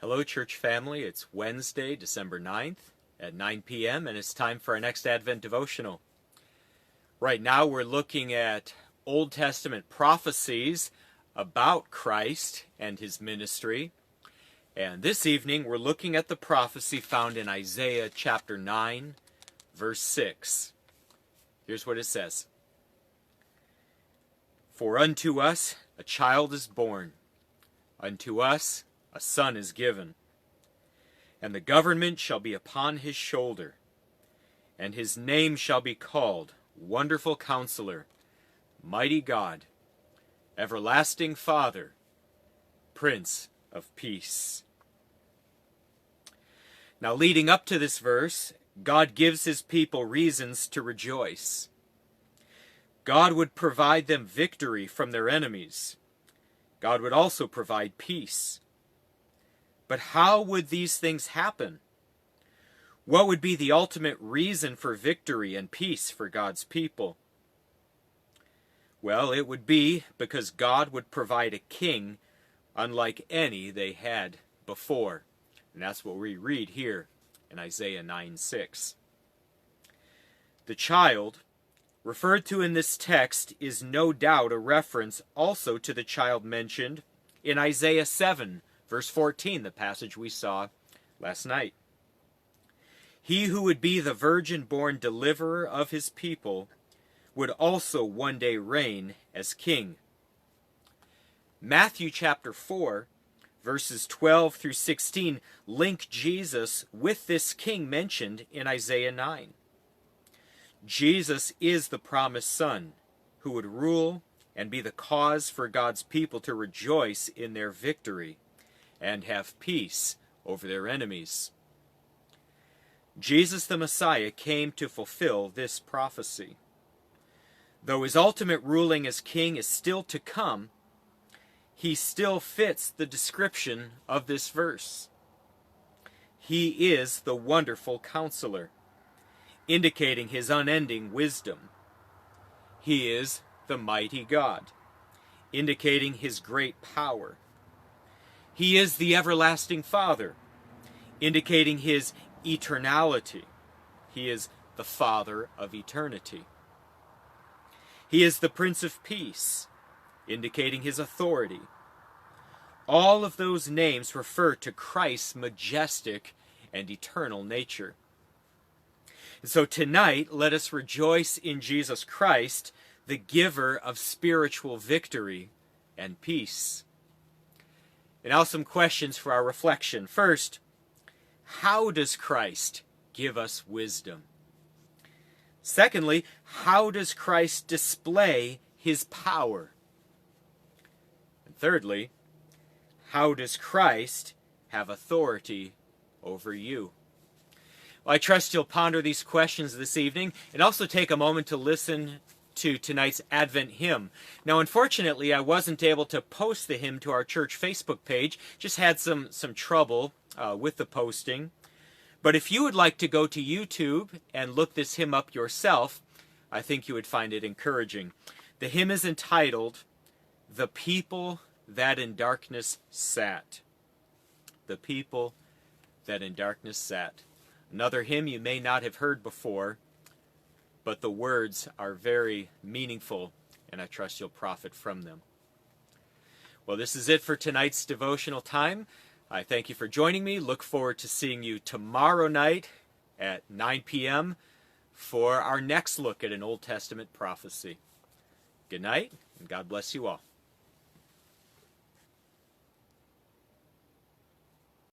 Hello, church family. It's Wednesday, December 9th at 9 p.m., and it's time for our next Advent devotional. Right now, we're looking at Old Testament prophecies about Christ and his ministry. And this evening, we're looking at the prophecy found in Isaiah chapter 9, verse 6. Here's what it says. For unto us a child is born, unto us a son is given, and the government shall be upon his shoulder, and his name shall be called Wonderful Counselor, Mighty God, Everlasting Father, Prince of Peace. Now, leading up to this verse, God gives his people reasons to rejoice. God would provide them victory from their enemies. God would also provide peace. But how would these things happen? What would be the ultimate reason for victory and peace for God's people? Well, it would be because God would provide a king unlike any they had before. And that's what we read here in Isaiah 9:6. The child referred to in this text is no doubt a reference also to the child mentioned in Isaiah 7, verse 14, the passage we saw last night. He who would be the virgin-born deliverer of his people would also one day reign as king. Matthew chapter 4, verses 12 through 16 link Jesus with this king mentioned in Isaiah 9. Jesus is the promised son who would rule and be the cause for God's people to rejoice in their victory and have peace over their enemies. Jesus the Messiah came to fulfill this prophecy. Though his ultimate ruling as king is still to come, he still fits the description of this verse. He is the wonderful counselor, indicating his unending wisdom. He is the mighty God, indicating his great power. He is the everlasting Father, indicating his eternality. He is the Father of eternity. He is the Prince of Peace, indicating his authority. All of those names refer to Christ's majestic and eternal nature. And so tonight, let us rejoice in Jesus Christ, the giver of spiritual victory and peace. And now some questions for our reflection. First, how does Christ give us wisdom? Secondly, how does Christ display his power? And thirdly, how does Christ have authority over you? Well, I trust you'll ponder these questions this evening and also take a moment to listen to tonight's Advent hymn. Now, unfortunately, I wasn't able to post the hymn to our church Facebook page. Just had some trouble with the posting. But if you would like to go to YouTube and look this hymn up yourself, I think you would find it encouraging. The hymn is entitled, "The People That in Darkness Sat." The People That in Darkness Sat. Another hymn you may not have heard before, but the words are very meaningful, and I trust you'll profit from them. Well, this is it for tonight's devotional time. I thank you for joining me. Look forward to seeing you tomorrow night at 9 p.m. for our next look at an Old Testament prophecy. Good night, and God bless you all.